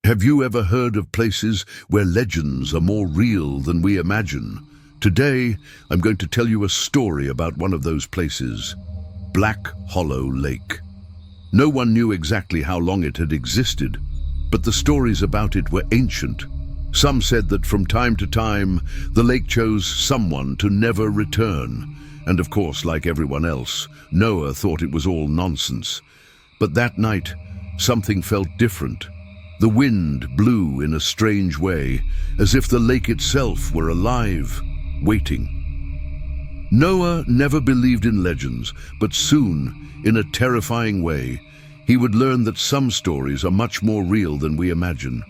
Have you ever heard of places where legends are more real than we imagine? Today, I'm going to tell you a story about one of those places, Black Hollow Lake. No one knew exactly how long it had existed, but the stories about it were ancient. Some said that from time to time, the lake chose someone to never return. And of course, like everyone else, Noah thought it was all nonsense. But that night, something felt different. The wind blew in a strange way, as if the lake itself were alive, waiting. Noah never believed in legends, but soon, in a terrifying way, he would learn that some stories are much more real than we imagine,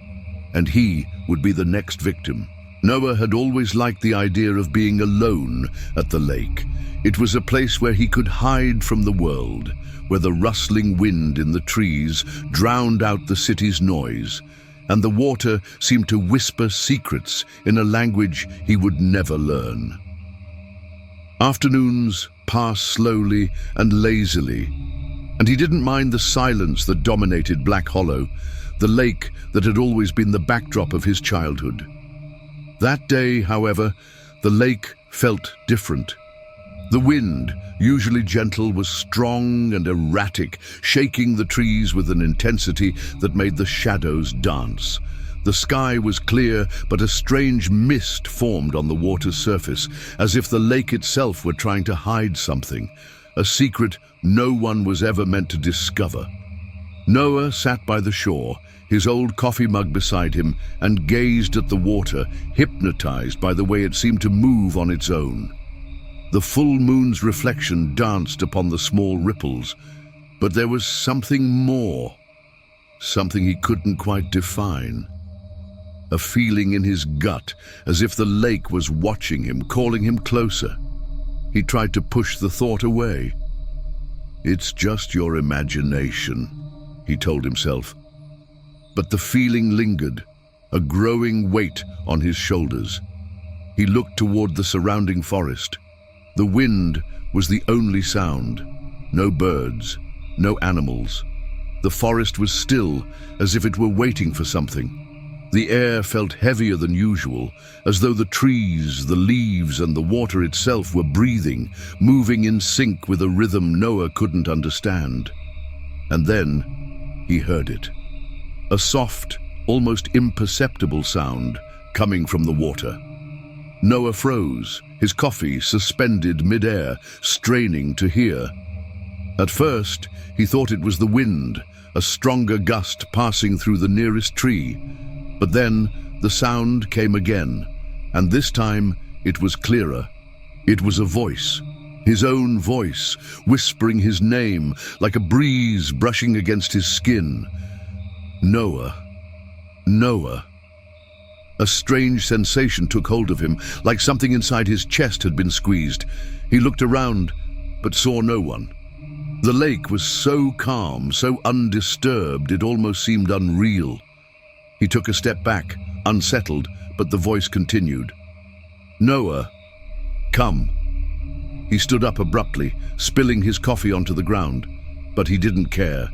and he would be the next victim. Noah had always liked the idea of being alone at the lake. It was a place where he could hide from the world, where the rustling wind in the trees drowned out the city's noise, and the water seemed to whisper secrets in a language he would never learn. Afternoons passed slowly and lazily, and he didn't mind the silence that dominated Black Hollow, the lake that had always been the backdrop of his childhood. That day, however, the lake felt different. The wind, usually gentle, was strong and erratic, shaking the trees with an intensity that made the shadows dance. The sky was clear, but a strange mist formed on the water's surface, as if the lake itself were trying to hide something, a secret no one was ever meant to discover. Noah sat by the shore, his old coffee mug beside him, and gazed at the water, hypnotized by the way it seemed to move on its own. The full moon's reflection danced upon the small ripples, but there was something more, something he couldn't quite define. A feeling in his gut, as if the lake was watching him, calling him closer. He tried to push the thought away. "It's just your imagination," he told himself. But the feeling lingered, a growing weight on his shoulders. He looked toward the surrounding forest. The wind was the only sound. No birds, no animals. The forest was still, as if it were waiting for something. The air felt heavier than usual, as though the trees, the leaves, and the water itself were breathing, moving in sync with a rhythm Noah couldn't understand. And then he heard it. A soft, almost imperceptible sound coming from the water. Noah froze, his coffee suspended mid-air, straining to hear. At first, he thought it was the wind, a stronger gust passing through the nearest tree. But then the sound came again, and this time it was clearer. It was a voice, his own voice, whispering his name like a breeze brushing against his skin. Noah. Noah. A strange sensation took hold of him, like something inside his chest had been squeezed. He looked around, but saw no one. The lake was so calm, so undisturbed, it almost seemed unreal. He took a step back, unsettled, but the voice continued. "Noah, come." He stood up abruptly, spilling his coffee onto the ground, but he didn't care.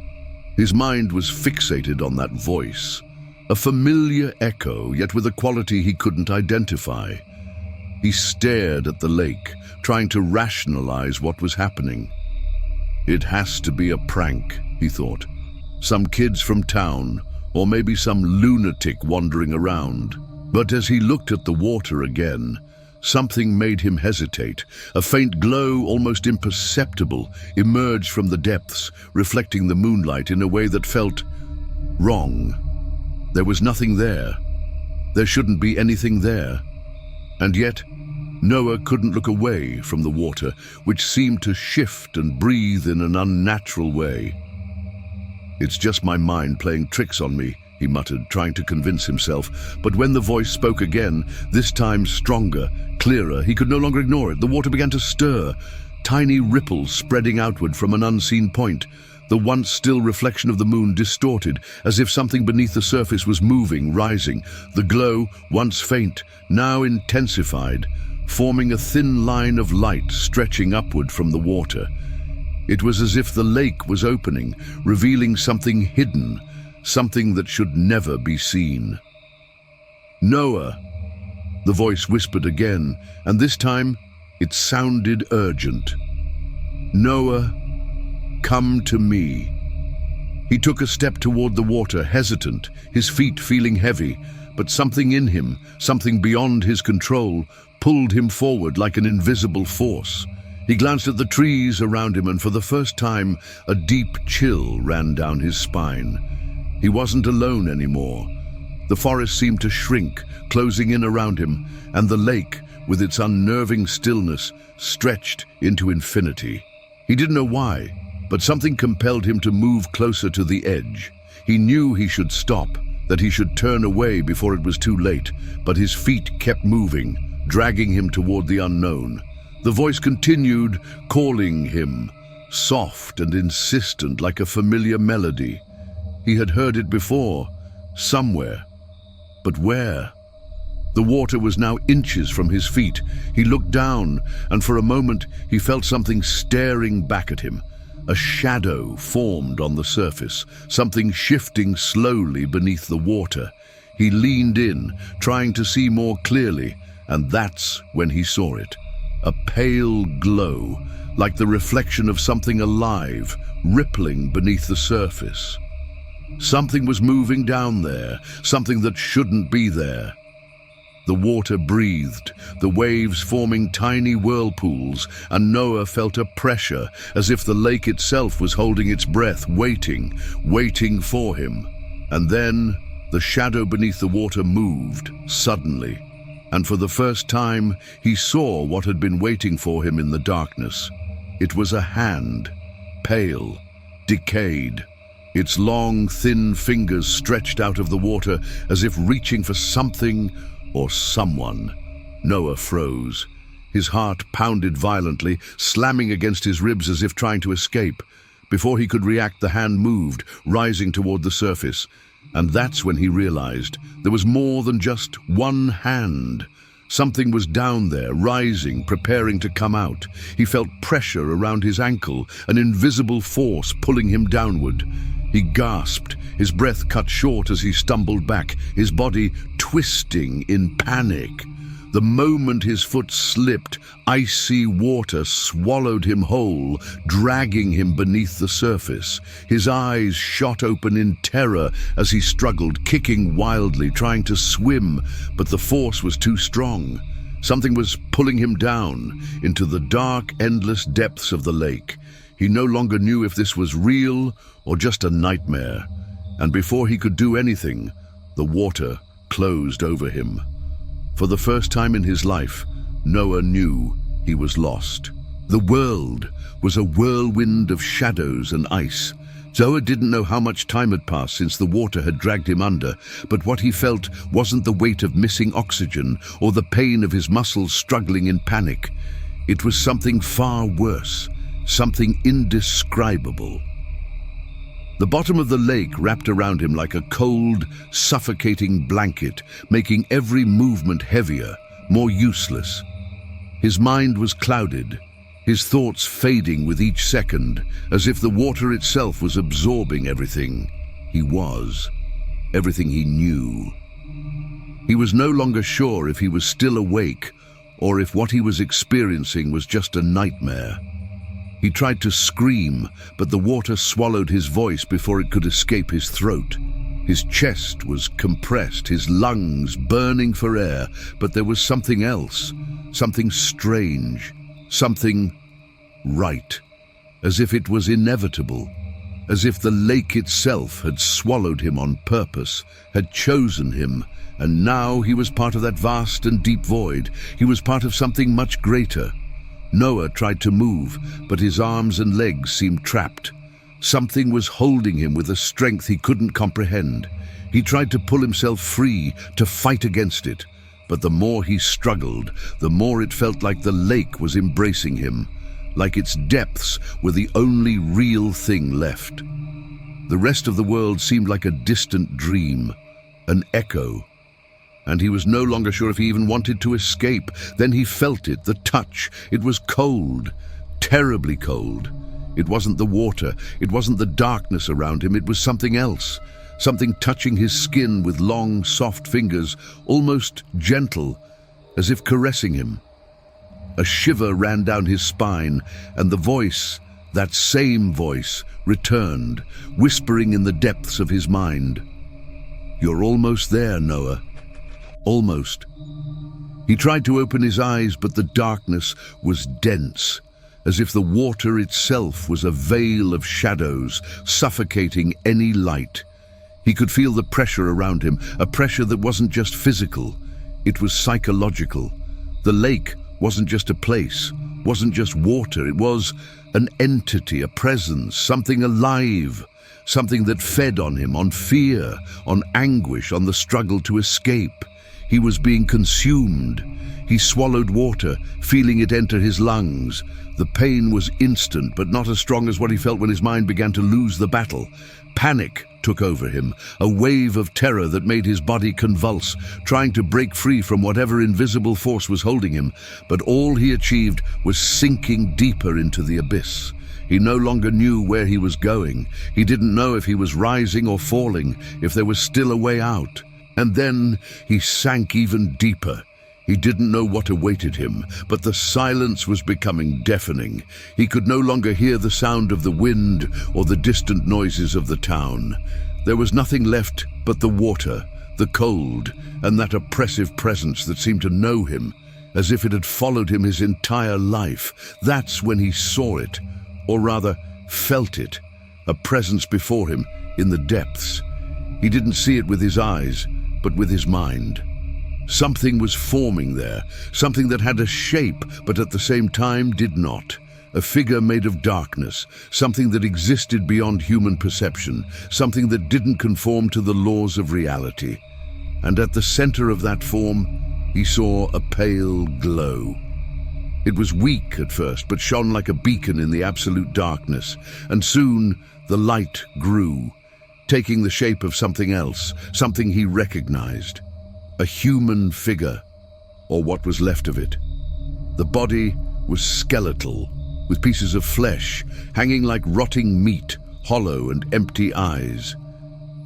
His mind was fixated on that voice. A familiar echo, yet with a quality he couldn't identify. He stared at the lake, trying to rationalize what was happening. It has to be a prank, he thought. Some kids from town, or maybe some lunatic wandering around. But as he looked at the water again, something made him hesitate. A faint glow, almost imperceptible, emerged from the depths, reflecting the moonlight in a way that felt wrong. There was nothing there. There shouldn't be anything there. And yet, Noah couldn't look away from the water, which seemed to shift and breathe in an unnatural way. "It's just my mind playing tricks on me," he muttered, trying to convince himself. But when the voice spoke again, this time stronger, clearer, he could no longer ignore it. The water began to stir, tiny ripples spreading outward from an unseen point. The once still reflection of the moon distorted, as if something beneath the surface was moving, rising. The glow, once faint, now intensified, forming a thin line of light stretching upward from the water. It was as if the lake was opening, revealing something hidden, something that should never be seen. "Noah," the voice whispered again, and this time it sounded urgent. "Noah, come to me." He took a step toward the water, hesitant, his feet feeling heavy, but something in him, something beyond his control, pulled him forward like an invisible force. He glanced at the trees around him, and for the first time, a deep chill ran down his spine. He wasn't alone anymore. The forest seemed to shrink, closing in around him, and the lake, with its unnerving stillness, stretched into infinity. He didn't know why, but something compelled him to move closer to the edge. He knew he should stop, that he should turn away before it was too late, but his feet kept moving, dragging him toward the unknown. The voice continued, calling him, soft and insistent like a familiar melody. He had heard it before, somewhere. But where? The water was now inches from his feet. He looked down, and for a moment he felt something staring back at him. A shadow formed on the surface, something shifting slowly beneath the water. He leaned in, trying to see more clearly, and that's when he saw it. A pale glow, like the reflection of something alive, rippling beneath the surface. Something was moving down there, something that shouldn't be there. The water breathed, the waves forming tiny whirlpools, and Noah felt a pressure, as if the lake itself was holding its breath, waiting for him. And then the shadow beneath the water moved, suddenly, and for the first time he saw what had been waiting for him in the darkness. It was a hand, pale, decayed. Its long, thin fingers stretched out of the water as if reaching for something or someone. Noah froze. His heart pounded violently, slamming against his ribs as if trying to escape. Before he could react, the hand moved, rising toward the surface. And that's when he realized there was more than just one hand. Something was down there, rising, preparing to come out. He felt pressure around his ankle, an invisible force pulling him downward. He gasped, his breath cut short as he stumbled back, his body twisting in panic. The moment his foot slipped, icy water swallowed him whole, dragging him beneath the surface. His eyes shot open in terror as he struggled, kicking wildly, trying to swim, but the force was too strong. Something was pulling him down into the dark, endless depths of the lake. He no longer knew if this was real or just a nightmare, and before he could do anything, the water closed over him. For the first time in his life, Noah knew he was lost. The world was a whirlwind of shadows and ice. Noah didn't know how much time had passed since the water had dragged him under, but what he felt wasn't the weight of missing oxygen or the pain of his muscles struggling in panic. It was something far worse, something indescribable. The bottom of the lake wrapped around him like a cold, suffocating blanket, making every movement heavier, more useless. His mind was clouded, his thoughts fading with each second, as if the water itself was absorbing everything he was, everything he knew. He was no longer sure if he was still awake or if what he was experiencing was just a nightmare. He tried to scream, but the water swallowed his voice before it could escape his throat. His chest was compressed, his lungs burning for air, but there was something else, something strange, something right, as if it was inevitable, as if the lake itself had swallowed him on purpose, had chosen him, and now he was part of that vast and deep void. He was part of something much greater. Noah tried to move, but his arms and legs seemed trapped. Something was holding him with a strength he couldn't comprehend. He tried to pull himself free, to fight against it, but the more he struggled, the more it felt like the lake was embracing him, like its depths were the only real thing left. The rest of the world seemed like a distant dream, an echo, and he was no longer sure if he even wanted to escape. Then he felt it, the touch. It was cold, terribly cold. It wasn't the water, it wasn't the darkness around him, it was something else. something touching his skin with long, soft fingers, almost gentle, as if caressing him. A shiver ran down his spine, and the voice, that same voice, returned, whispering in the depths of his mind. "You're almost there, Noah. Almost." He tried to open his eyes, but the darkness was dense, as if the water itself was a veil of shadows, suffocating any light. He could feel the pressure around him, a pressure that wasn't just physical, it was psychological. The lake wasn't just a place, wasn't just water, it was an entity, a presence, something alive, something that fed on him, on fear, on anguish, on the struggle to escape. He was being consumed. He swallowed water, feeling it enter his lungs. The pain was instant, but not as strong as what he felt when his mind began to lose the battle. Panic took over him, a wave of terror that made his body convulse, trying to break free from whatever invisible force was holding him. But all he achieved was sinking deeper into the abyss. He no longer knew where he was going. He didn't know if he was rising or falling, if there was still a way out. And then he sank even deeper. He didn't know what awaited him, but the silence was becoming deafening. He could no longer hear the sound of the wind or the distant noises of the town. There was nothing left but the water, the cold, and that oppressive presence that seemed to know him, as if it had followed him his entire life. That's when he saw it, or rather felt it, a presence before him in the depths. He didn't see it with his eyes, but with his mind. Something was forming there, something that had a shape, but at the same time did not. A figure made of darkness, something that existed beyond human perception, something that didn't conform to the laws of reality. And at the center of that form, he saw a pale glow. It was weak at first, but shone like a beacon in the absolute darkness, and soon the light grew, taking the shape of something else, something he recognized. A human figure, or what was left of it. The body was skeletal, with pieces of flesh hanging like rotting meat, hollow and empty eyes.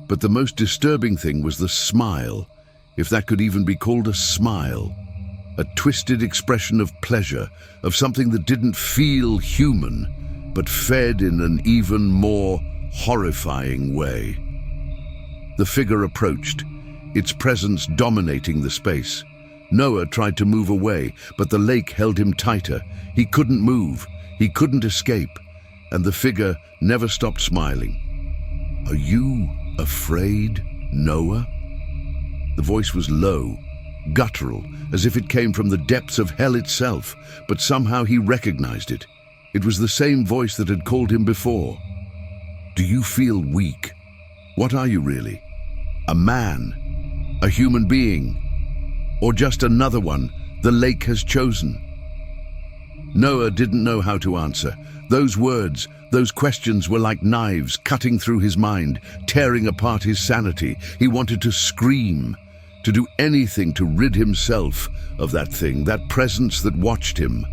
But the most disturbing thing was the smile, if that could even be called a smile. A twisted expression of pleasure, of something that didn't feel human, but fed in an even more horrifying way. The figure approached, its presence dominating the space. Noah tried to move away, but the lake held him tighter. He couldn't move, he couldn't escape, and the figure never stopped smiling. "Are you afraid, Noah?" The voice was low, guttural, as if it came from the depths of hell itself, but somehow he recognized it. It was the same voice that had called him before. "Do you feel weak? What are you really? A man? A human being? Or just another one the lake has chosen?" Noah didn't know how to answer. Those words, those questions were like knives cutting through his mind, tearing apart his sanity. He wanted to scream, to do anything to rid himself of that thing, that presence that watched him.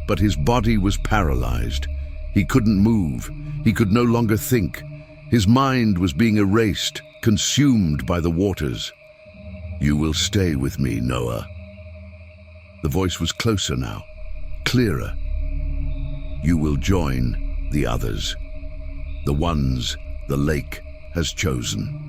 But his body was paralyzed. He couldn't move. He could no longer think. His mind was being erased, consumed by the waters. "You will stay with me, Noah." The voice was closer now, clearer. "You will join the others, the ones the lake has chosen."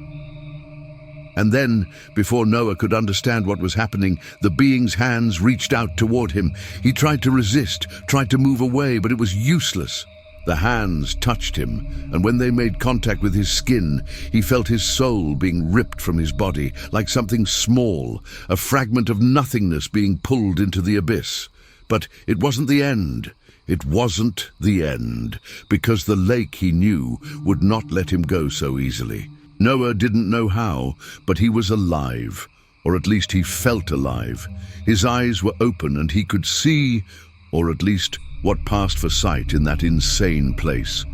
And then, before Noah could understand what was happening, the being's hands reached out toward him. He tried to resist, tried to move away, but it was useless. The hands touched him, and when they made contact with his skin, he felt his soul being ripped from his body, like something small, a fragment of nothingness being pulled into the abyss. But it wasn't the end. It wasn't the end, because the lake, he knew, would not let him go so easily. Noah didn't know how, but he was alive, or at least he felt alive. His eyes were open and he could see, or at least what passed for sight in that insane place.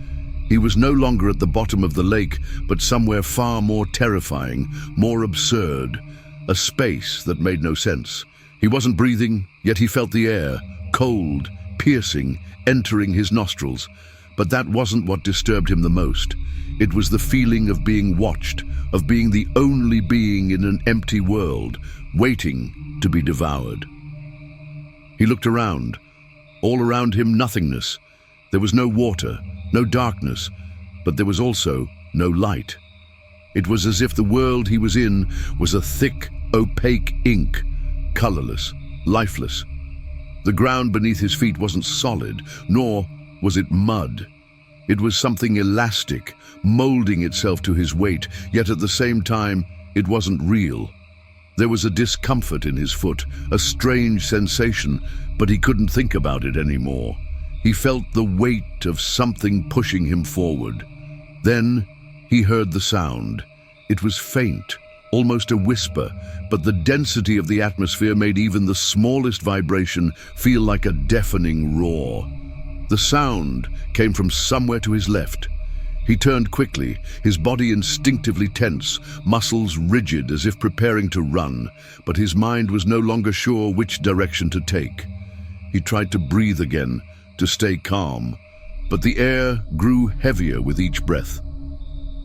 He was no longer at the bottom of the lake, but somewhere far more terrifying, more absurd, a space that made no sense. He wasn't breathing, yet he felt the air, cold, piercing, entering his nostrils. But that wasn't what disturbed him the most. It was the feeling of being watched, of being the only being in an empty world, waiting to be devoured. He looked around. All around him, nothingness. There was no water, no darkness, but there was also no light. It was as if the world he was in was a thick, opaque ink, colorless, lifeless. The ground beneath his feet wasn't solid, nor was it mud. It was something elastic, molding itself to his weight, yet at the same time, it wasn't real. There was a discomfort in his foot, a strange sensation, but he couldn't think about it anymore. He felt the weight of something pushing him forward. Then he heard the sound. It was faint, almost a whisper, but the density of the atmosphere made even the smallest vibration feel like a deafening roar. The sound came from somewhere to his left. He turned quickly, his body instinctively tense, muscles rigid as if preparing to run, but his mind was no longer sure which direction to take. He tried to breathe again, to stay calm, but the air grew heavier with each breath.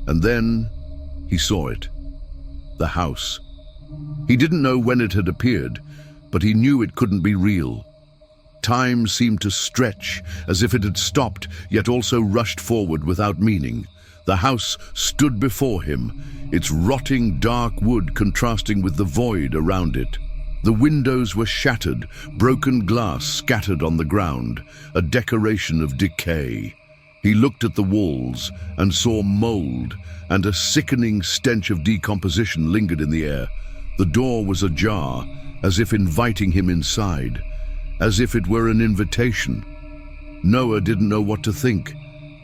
And then he saw it. The house. He didn't know when it had appeared, but he knew it couldn't be real. Time seemed to stretch, as if it had stopped, yet also rushed forward without meaning. The house stood before him, its rotting dark wood contrasting with the void around it. The windows were shattered, broken glass scattered on the ground, a decoration of decay. He looked at the walls and saw mold, and a sickening stench of decomposition lingered in the air. The door was ajar, as if inviting him inside, as if it were an invitation. Noah didn't know what to think.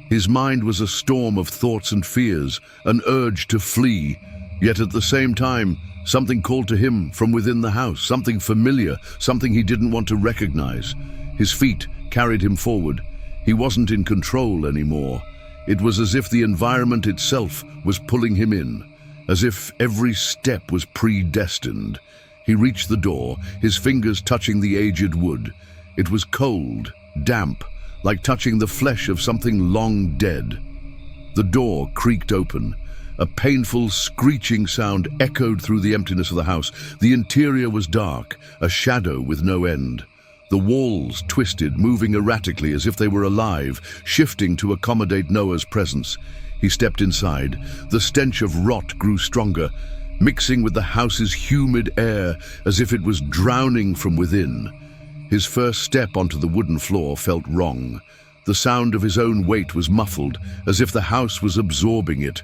His mind was a storm of thoughts and fears, an urge to flee, yet at the same time, something called to him from within the house, something familiar, something he didn't want to recognize. His feet carried him forward. He wasn't in control anymore. It was as if the environment itself was pulling him in, as if every step was predestined. He reached the door, his fingers touching the aged wood. It was cold, damp, like touching the flesh of something long dead. The door creaked open. A painful, screeching sound echoed through the emptiness of the house. The interior was dark, a shadow with no end. The walls twisted, moving erratically as if they were alive, shifting to accommodate Noah's presence. He stepped inside. The stench of rot grew stronger, mixing with the house's humid air as if it was drowning from within. His first step onto the wooden floor felt wrong. The sound of his own weight was muffled, as if the house was absorbing it.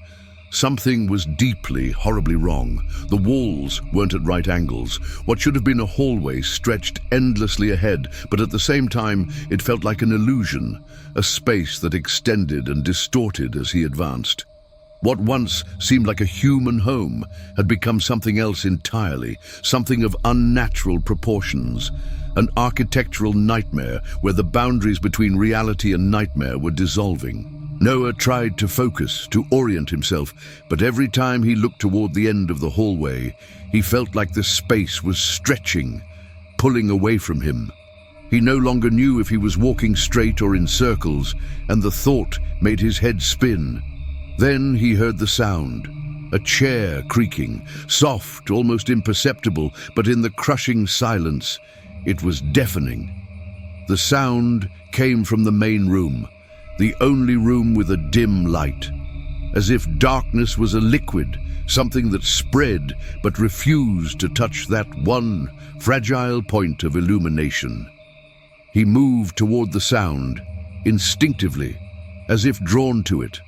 Something was deeply, horribly wrong. The walls weren't at right angles. What should have been a hallway stretched endlessly ahead, but at the same time, it felt like an illusion, a space that extended and distorted as he advanced. What once seemed like a human home had become something else entirely, something of unnatural proportions, an architectural nightmare where the boundaries between reality and nightmare were dissolving. Noah tried to focus, to orient himself, but every time he looked toward the end of the hallway, he felt like the space was stretching, pulling away from him. He no longer knew if he was walking straight or in circles, and the thought made his head spin. Then he heard the sound, a chair creaking, soft, almost imperceptible, but in the crushing silence, it was deafening. The sound came from the main room, the only room with a dim light, as if darkness was a liquid, something that spread but refused to touch that one fragile point of illumination. He moved toward the sound, instinctively, as if drawn to it.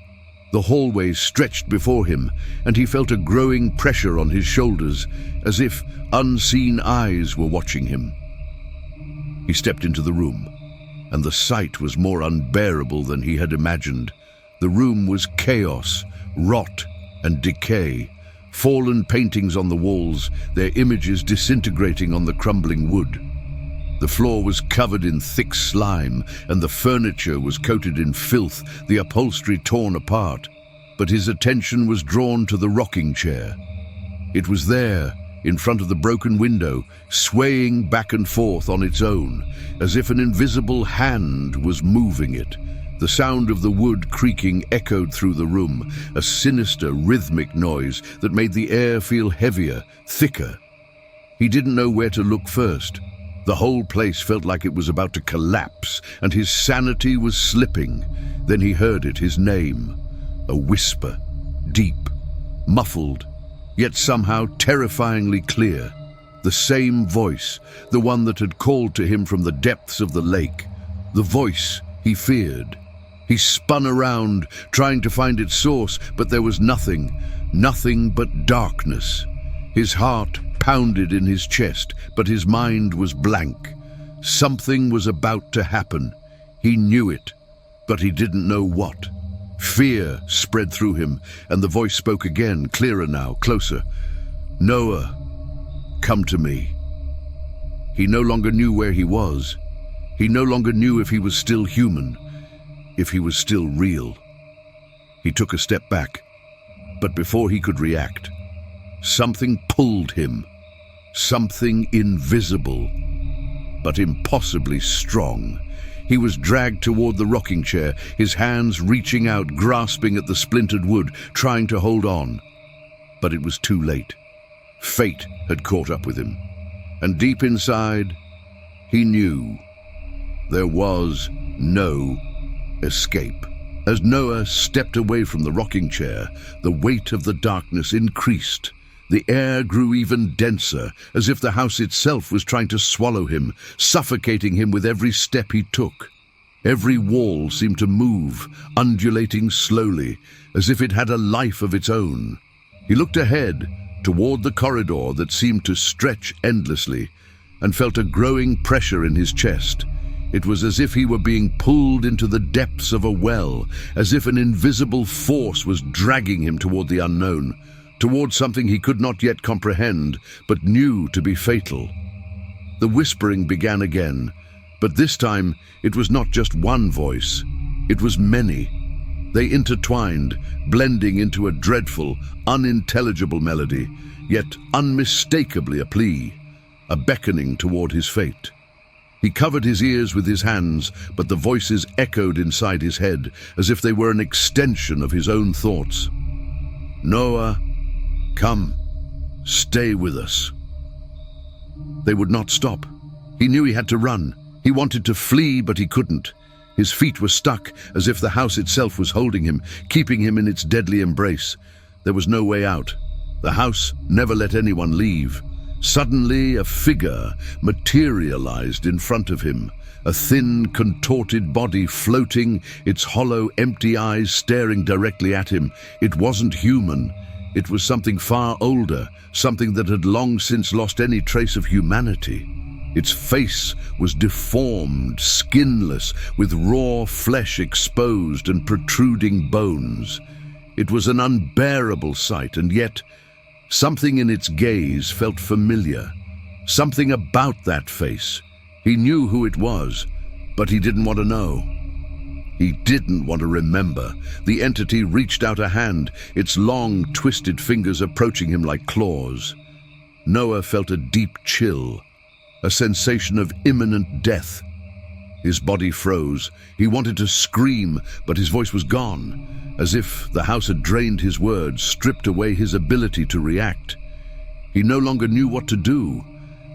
The hallway stretched before him, and he felt a growing pressure on his shoulders, as if unseen eyes were watching him. He stepped into the room, and the sight was more unbearable than he had imagined. The room was chaos, rot, and decay. Fallen paintings on the walls, their images disintegrating on the crumbling wood. The floor was covered in thick slime, and the furniture was coated in filth, the upholstery torn apart. But his attention was drawn to the rocking chair. It was there, in front of the broken window, swaying back and forth on its own, as if an invisible hand was moving it. The sound of the wood creaking echoed through the room, a sinister, rhythmic noise that made the air feel heavier, thicker. He didn't know where to look first. The whole place felt like it was about to collapse, and his sanity was slipping. Then he heard it, his name. A whisper, deep, muffled, yet somehow terrifyingly clear. The same voice, the one that had called to him from the depths of the lake. The voice he feared. He spun around, trying to find its source, but there was nothing but darkness. His heart pounded in his chest, but his mind was blank. Something was about to happen. He knew it, but he didn't know what. Fear spread through him, and the voice spoke again, clearer now, closer. "Noah, come to me." He no longer knew where he was. He no longer knew if he was still human, if he was still real. He took a step back, but before he could react, something pulled him. Something invisible, but impossibly strong. He was dragged toward the rocking chair, his hands reaching out, grasping at the splintered wood, trying to hold on. But it was too late. Fate had caught up with him, and deep inside, he knew there was no escape. As Noah stepped away from the rocking chair, the weight of the darkness increased. The air grew even denser, as if the house itself was trying to swallow him, suffocating him with every step he took. Every wall seemed to move, undulating slowly, as if it had a life of its own. He looked ahead, toward the corridor that seemed to stretch endlessly, and felt a growing pressure in his chest. It was as if he were being pulled into the depths of a well, as if an invisible force was dragging him toward the unknown, toward something he could not yet comprehend, but knew to be fatal. The whispering began again, but this time it was not just one voice, it was many. They intertwined, blending into a dreadful, unintelligible melody, yet unmistakably a plea, a beckoning toward his fate. He covered his ears with his hands, but the voices echoed inside his head, as if they were an extension of his own thoughts. "Noah, come, stay with us." They would not stop. He knew he had to run. He wanted to flee, but he couldn't. His feet were stuck, as if the house itself was holding him, keeping him in its deadly embrace. There was no way out. The house never let anyone leave. Suddenly, a figure materialized in front of him, a thin, contorted body floating, its hollow, empty eyes staring directly at him. It wasn't human. It was something far older, something that had long since lost any trace of humanity. Its face was deformed, skinless, with raw flesh exposed and protruding bones. It was an unbearable sight, and yet something in its gaze felt familiar. Something about that face. He knew who it was, but he didn't want to know. He didn't want to remember. The entity reached out a hand, its long, twisted fingers approaching him like claws. Noah felt a deep chill, a sensation of imminent death. His body froze. He wanted to scream, but his voice was gone, as if the house had drained his words, stripped away his ability to react. He no longer knew what to do,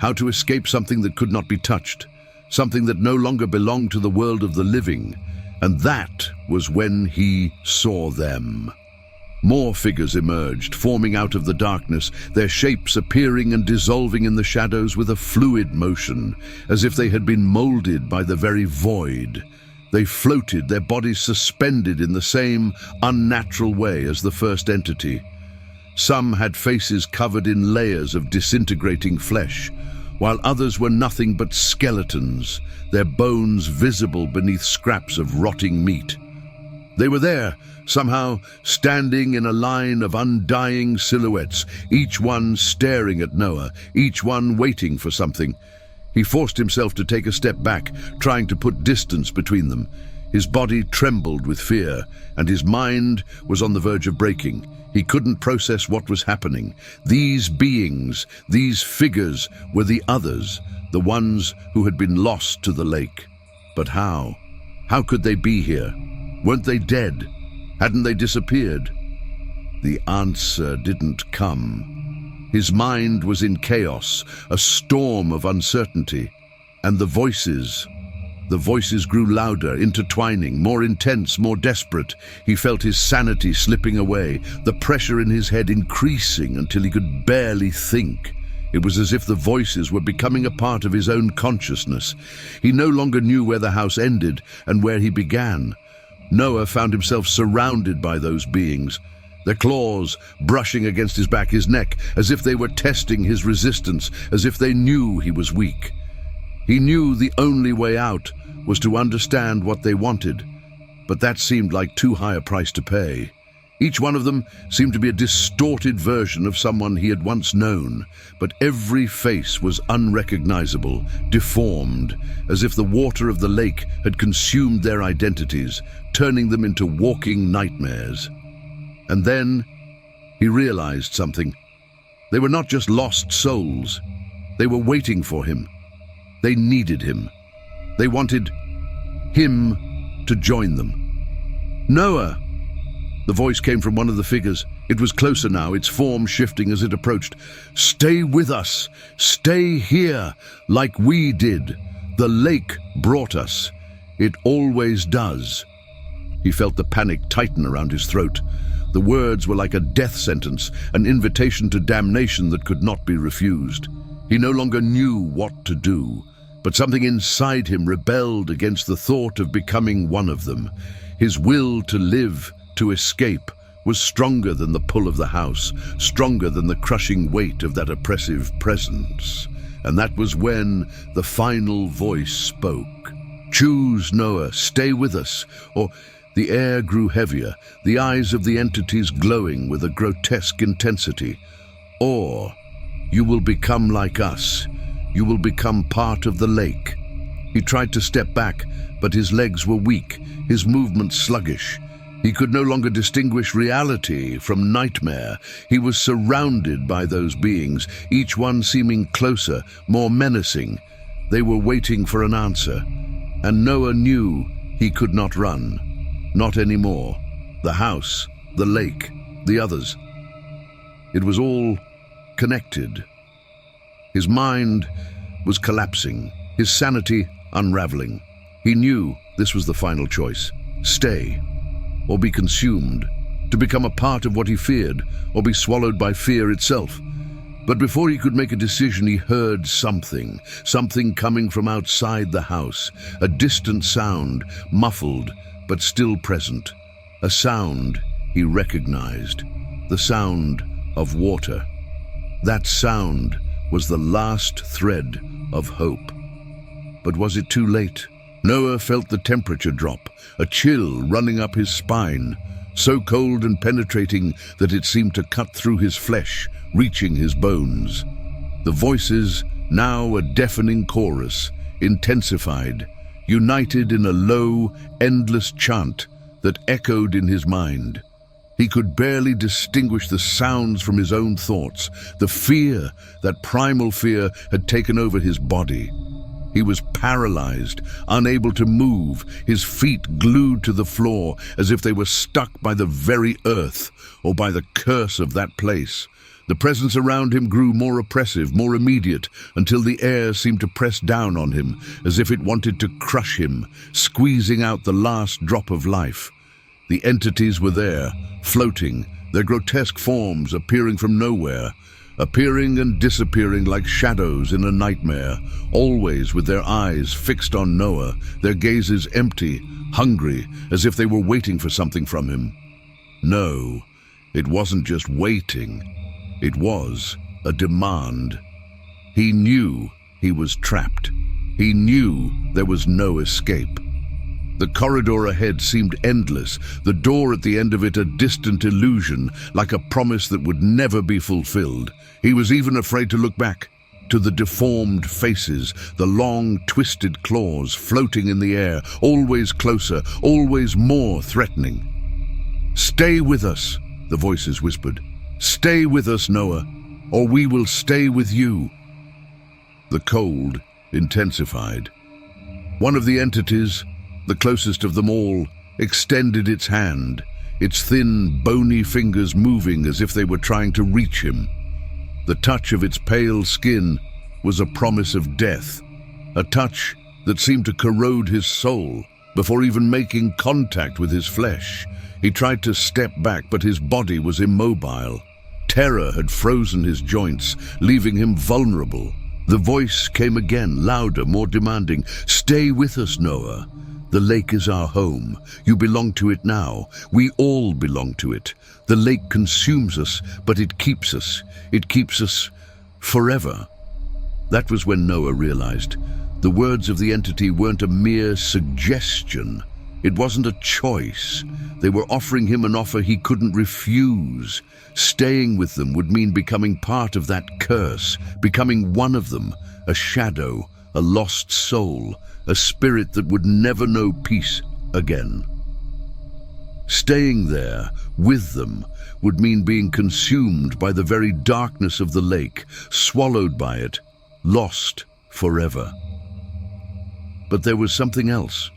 how to escape something that could not be touched, something that no longer belonged to the world of the living. And that was when he saw them. More figures emerged, forming out of the darkness, their shapes appearing and dissolving in the shadows with a fluid motion, as if they had been molded by the very void. They floated, their bodies suspended in the same unnatural way as the first entity. Some had faces covered in layers of disintegrating flesh, while others were nothing but skeletons, their bones visible beneath scraps of rotting meat. They were there, somehow standing in a line of undying silhouettes, each one staring at Noah, each one waiting for something. He forced himself to take a step back, trying to put distance between them. His body trembled with fear, and his mind was on the verge of breaking. He couldn't process what was happening. These beings, these figures, were the others, the ones who had been lost to the lake. But how? How could they be here? Weren't they dead? Hadn't they disappeared? The answer didn't come. His mind was in chaos, a storm of uncertainty. And the voices grew louder, intertwining, more intense, more desperate. He felt his sanity slipping away, the pressure in his head increasing until he could barely think. It was as if the voices were becoming a part of his own consciousness. He no longer knew where the house ended and where he began. Noah found himself surrounded by those beings, their claws brushing against his back, his neck, as if they were testing his resistance, as if they knew he was weak. He knew the only way out was to understand what they wanted, but that seemed like too high a price to pay. Each one of them seemed to be a distorted version of someone he had once known, but every face was unrecognizable, deformed, as if the water of the lake had consumed their identities, turning them into walking nightmares. And then he realized something. They were not just lost souls. They were waiting for him. They needed him. They wanted him to join them. "Noah!" The voice came from one of the figures. It was closer now, its form shifting as it approached. "Stay with us. Stay here, like we did. The lake brought us. It always does." He felt the panic tighten around his throat. The words were like a death sentence, an invitation to damnation that could not be refused. He no longer knew what to do, but something inside him rebelled against the thought of becoming one of them. His will to live, to escape, was stronger than the pull of the house, stronger than the crushing weight of that oppressive presence. And that was when the final voice spoke. "Choose, Noah, stay with us," or the air grew heavier, the eyes of the entities glowing with a grotesque intensity. "Or you will become like us. You will become part of the lake." He tried to step back, but his legs were weak, his movements sluggish. He could no longer distinguish reality from nightmare. He was surrounded by those beings, each one seeming closer, more menacing. They were waiting for an answer, and Noah knew he could not run. Not anymore. The house, the lake, the others. It was all connected. His mind was collapsing, his sanity unraveling. He knew this was the final choice. Stay, or be consumed, to become a part of what he feared, or be swallowed by fear itself. But before he could make a decision, he heard something coming from outside the house, a distant sound, muffled but still present, a sound he recognized, the sound of water. That sound was the last thread of hope. But was it too late? Noah felt the temperature drop, a chill running up his spine, so cold and penetrating that it seemed to cut through his flesh, reaching his bones. The voices, now a deafening chorus, intensified, united in a low, endless chant that echoed in his mind. He could barely distinguish the sounds from his own thoughts. The fear, that primal fear, had taken over his body. He was paralyzed, unable to move, his feet glued to the floor as if they were stuck by the very earth or by the curse of that place. The presence around him grew more oppressive, more immediate, until the air seemed to press down on him as if it wanted to crush him, squeezing out the last drop of life. The entities were there, floating, their grotesque forms appearing from nowhere, appearing and disappearing like shadows in a nightmare, always with their eyes fixed on Noah, their gazes empty, hungry, as if they were waiting for something from him. No, it wasn't just waiting. It was a demand. He knew he was trapped. He knew there was no escape. The corridor ahead seemed endless, the door at the end of it a distant illusion, like a promise that would never be fulfilled. He was even afraid to look back, to the deformed faces, the long, twisted claws floating in the air, always closer, always more threatening. "Stay with us," the voices whispered. "Stay with us, Noah, or we will stay with you." The cold intensified. One of the entities, the closest of them all, extended its hand, its thin, bony fingers moving as if they were trying to reach him. The touch of its pale skin was a promise of death, a touch that seemed to corrode his soul before even making contact with his flesh. He tried to step back, but his body was immobile. Terror had frozen his joints, leaving him vulnerable. The voice came again, louder, more demanding. "Stay with us, Noah. The lake is our home. You belong to it now. We all belong to it. The lake consumes us, but it keeps us. It keeps us forever." That was when Noah realized the words of the entity weren't a mere suggestion. It wasn't a choice. They were offering him an offer he couldn't refuse. Staying with them would mean becoming part of that curse, becoming one of them, a shadow, a lost soul, a spirit that would never know peace again. Staying there, with them, would mean being consumed by the very darkness of the lake, swallowed by it, lost forever. But there was something else.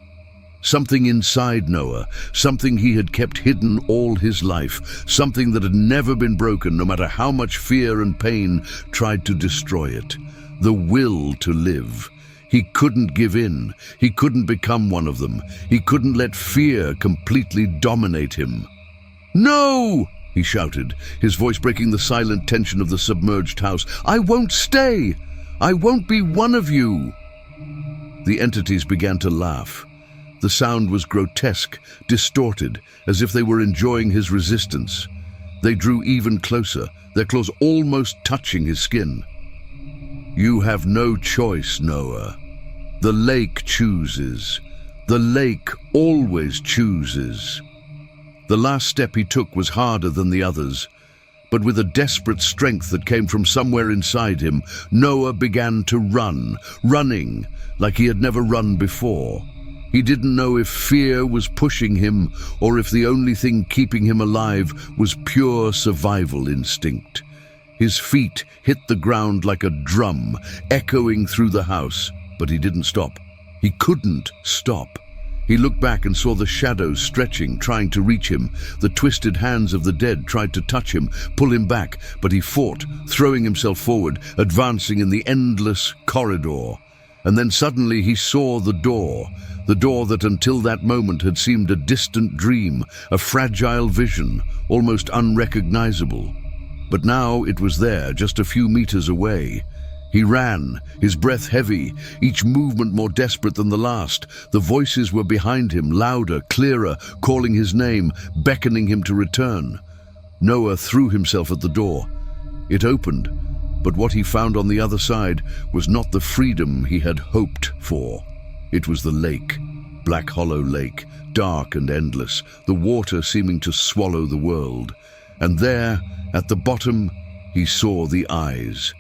Something inside Noah, something he had kept hidden all his life, something that had never been broken no matter how much fear and pain tried to destroy it. The will to live. He couldn't give in. He couldn't become one of them. He couldn't let fear completely dominate him. "No!" he shouted, his voice breaking the silent tension of the submerged house. "I won't stay! I won't be one of you!" The entities began to laugh. The sound was grotesque, distorted, as if they were enjoying his resistance. They drew even closer, their claws almost touching his skin. "You have no choice, Noah. The lake chooses. The lake always chooses." The last step he took was harder than the others, but with a desperate strength that came from somewhere inside him, Noah began to run, running like he had never run before. He didn't know if fear was pushing him or if the only thing keeping him alive was pure survival instinct. His feet hit the ground like a drum, echoing through the house, but he didn't stop. He couldn't stop. He looked back and saw the shadows stretching, trying to reach him. The twisted hands of the dead tried to touch him, pull him back, but he fought, throwing himself forward, advancing in the endless corridor. And then suddenly he saw the door that until that moment had seemed a distant dream, a fragile vision, almost unrecognizable. But now it was there, just a few meters away. He ran, his breath heavy, each movement more desperate than the last. The voices were behind him, louder, clearer, calling his name, beckoning him to return. Noah threw himself at the door. It opened, but what he found on the other side was not the freedom he had hoped for. It was the lake, Black Hollow Lake, dark and endless, the water seeming to swallow the world. And there, at the bottom, he saw the eyes.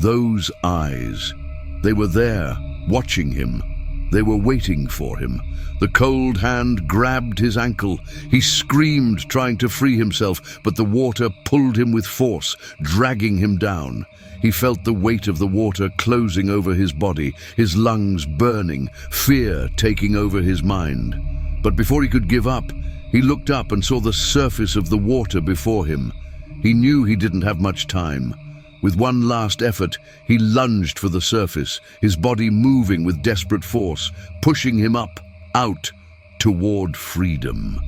Those eyes. They were there, watching him. They were waiting for him. The cold hand grabbed his ankle. He screamed, trying to free himself, but the water pulled him with force, dragging him down. He felt the weight of the water closing over his body, his lungs burning, fear taking over his mind. But before he could give up, he looked up and saw the surface of the water before him. He knew he didn't have much time. With one last effort, he lunged for the surface, his body moving with desperate force, pushing him up, out, toward freedom.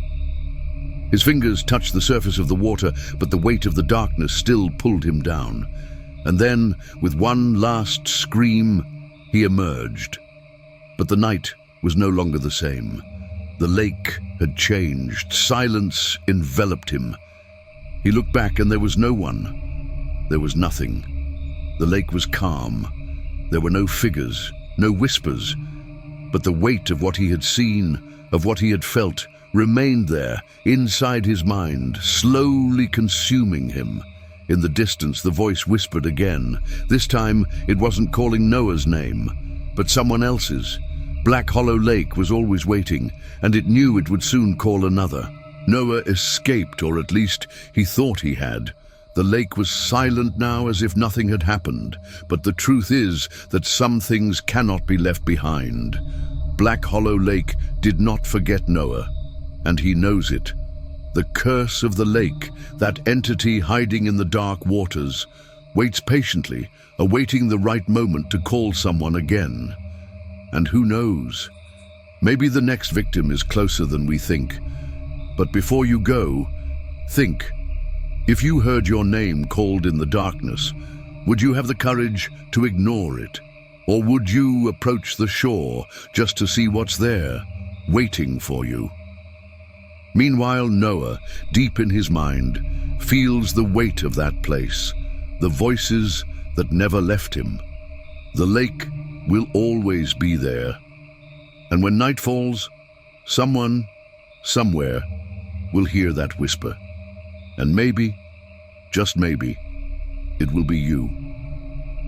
His fingers touched the surface of the water, but the weight of the darkness still pulled him down. And then, with one last scream, he emerged. But the night was no longer the same. The lake had changed. Silence enveloped him. He looked back and there was no one. There was nothing. The lake was calm. There were no figures, no whispers. But the weight of what he had seen, of what he had felt, remained there, inside his mind, slowly consuming him. In the distance, the voice whispered again. This time, it wasn't calling Noah's name, but someone else's. Black Hollow Lake was always waiting, and it knew it would soon call another. Noah escaped, or at least he thought he had. The lake was silent now, as if nothing had happened. But the truth is that some things cannot be left behind. Black Hollow Lake did not forget Noah, and he knows it. The curse of the lake, that entity hiding in the dark waters, waits patiently, awaiting the right moment to call someone again. And who knows? Maybe the next victim is closer than we think. But before you go, think. If you heard your name called in the darkness, would you have the courage to ignore it? Or would you approach the shore just to see what's there, waiting for you? Meanwhile, Noah, deep in his mind, feels the weight of that place, the voices that never left him. The lake will always be there. And when night falls, someone, somewhere, will hear that whisper. And maybe, just maybe, it will be you.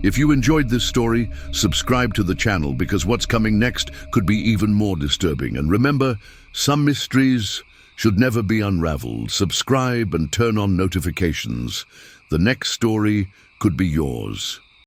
If you enjoyed this story, subscribe to the channel because what's coming next could be even more disturbing. And remember, some mysteries should never be unraveled. Subscribe and turn on notifications. The next story could be yours.